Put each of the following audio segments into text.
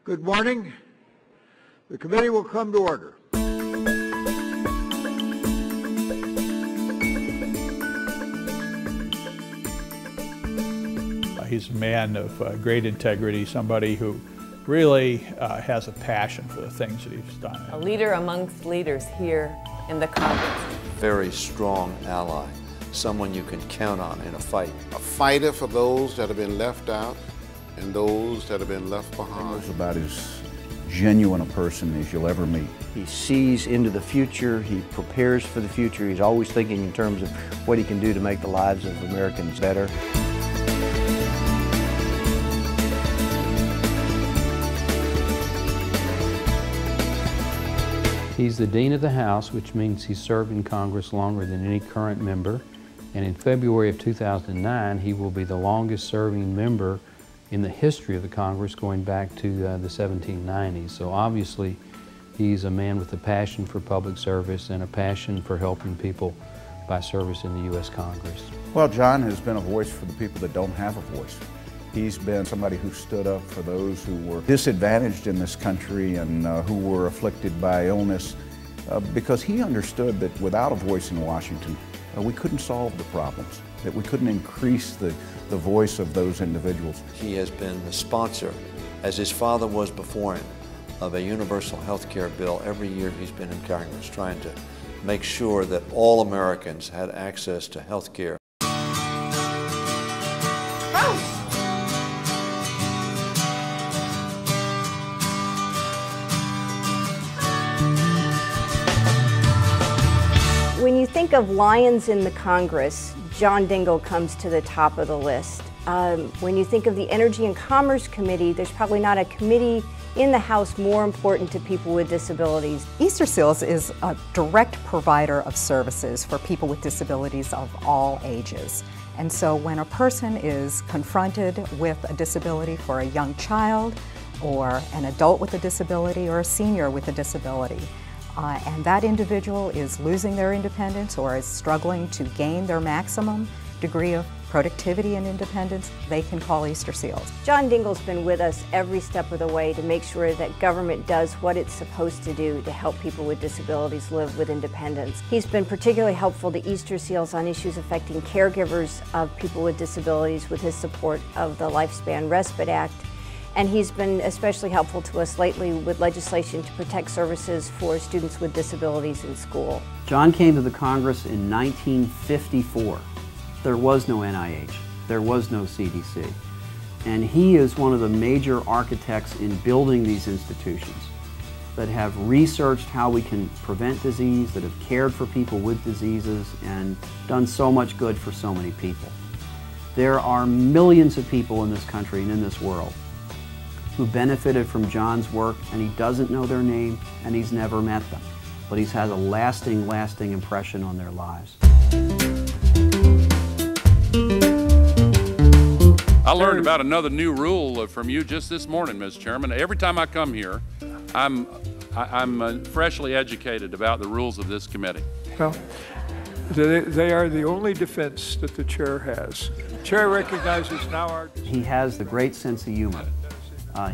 Good morning. The committee will come to order. He's a man of great integrity, somebody who really has a passion for the things that he's done. A leader amongst leaders here in the Congress. Very strong ally, someone you can count on in a fight. A fighter for those that have been left out and those that have been left behind. He's about as genuine a person as you'll ever meet. He sees into the future, he prepares for the future, he's always thinking in terms of what he can do to make the lives of Americans better. He's the Dean of the House, which means he's served in Congress longer than any current member. And in February of 2009, he will be the longest serving member in the history of the Congress going back to the 1790s. So obviously, he's a man with a passion for public service and a passion for helping people by service in the U.S. Congress. Well, John has been a voice for the people that don't have a voice. He's been somebody who stood up for those who were disadvantaged in this country and who were afflicted by illness because he understood that without a voice in Washington, we couldn't solve the problems, that we couldn't increase the voice of those individuals. He has been the sponsor, as his father was before him, of a universal health care bill every year he's been in Congress, trying to make sure that all Americans had access to health care. When you think of lions in the Congress, John Dingell comes to the top of the list. When you think of the Energy and Commerce Committee, there's probably not a committee in the House more important to people with disabilities. Easter Seals is a direct provider of services for people with disabilities of all ages. And so when a person is confronted with a disability for a young child, or an adult with a disability, or a senior with a disability, and that individual is losing their independence or is struggling to gain their maximum degree of productivity and independence, they can call Easter Seals. John Dingell's been with us every step of the way to make sure that government does what it's supposed to do to help people with disabilities live with independence. He's been particularly helpful to Easter Seals on issues affecting caregivers of people with disabilities with his support of the Lifespan Respite Act. And he's been especially helpful to us lately with legislation to protect services for students with disabilities in school. John came to the Congress in 1954. There was no NIH, there was no CDC. And he is one of the major architects in building these institutions that have researched how we can prevent disease, that have cared for people with diseases, and done so much good for so many people. There are millions of people in this country and in this world who benefited from John's work, and he doesn't know their name, and he's never met them. But he's had a lasting, lasting impression on their lives. I learned about another new rule from you just this morning, Mr. Chairman. Every time I come here, I'm freshly educated about the rules of this committee. Well, they are the only defense that the chair has. The chair recognizes now our... He has the great sense of humor.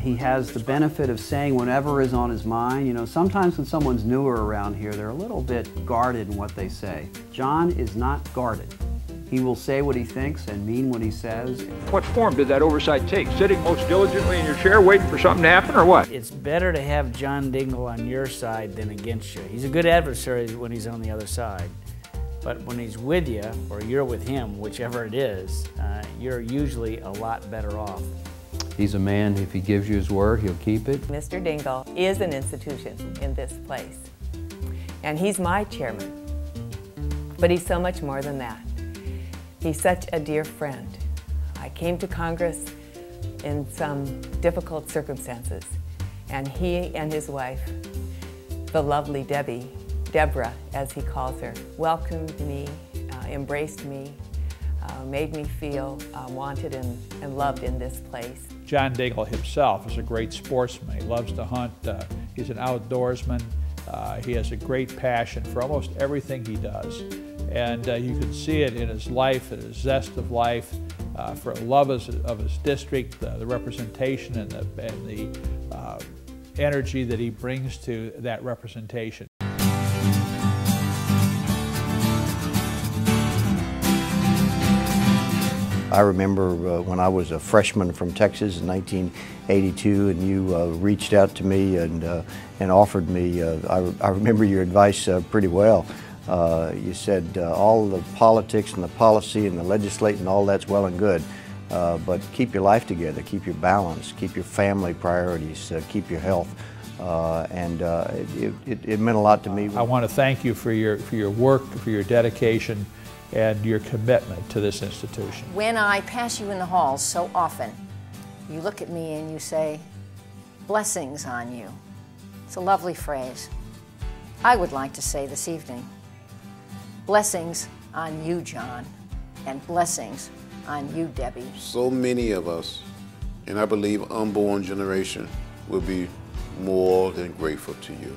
He has the benefit of saying whatever is on his mind. You know, sometimes when someone's newer around here, they're a little bit guarded in what they say. John is not guarded. He will say what he thinks and mean what he says. What form did that oversight take? Sitting most diligently in your chair waiting for something to happen, or what? It's better to have John Dingell on your side than against you. He's a good adversary when he's on the other side. But when he's with you, or you're with him, whichever it is, you're usually a lot better off. He's a man, if he gives you his word, he'll keep it. Mr. Dingell is an institution in this place. And he's my chairman. But he's so much more than that. He's such a dear friend. I came to Congress in some difficult circumstances, and he and his wife, the lovely Deborah, as he calls her, welcomed me, embraced me, made me feel wanted and loved in this place. John Dingell himself is a great sportsman. He loves to hunt. He's an outdoorsman. He has a great passion for almost everything he does. And you can see it in his life, in his zest of life. for love of his district, the representation, and the energy that he brings to that representation. I remember when I was a freshman from Texas in 1982, and you reached out to me and offered me, I remember your advice pretty well. You said all the politics and the policy and the legislating, all that's well and good, but keep your life together, keep your balance, keep your family priorities, keep your health. It meant a lot to me. I want to thank you for your work, for your dedication, and your commitment to this institution. When I pass you in the halls so often, you look at me and you say, "Blessings on you." It's a lovely phrase. I would like to say this evening, blessings on you, John, and blessings on you, Debbie. So many of us, and I believe unborn generation, will be more than grateful to you.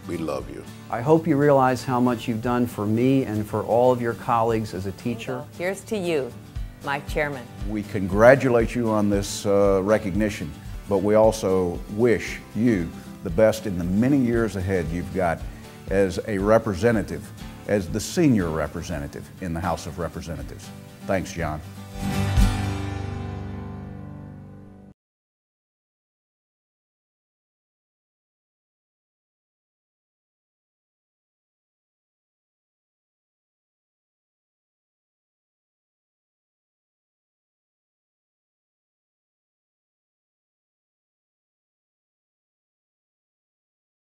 We love you. I hope you realize how much you've done for me and for all of your colleagues as a teacher. Here's to you, my chairman. We congratulate you on this recognition, but we also wish you the best in the many years ahead you've got as a representative, as the senior representative in the House of Representatives. Thanks, John.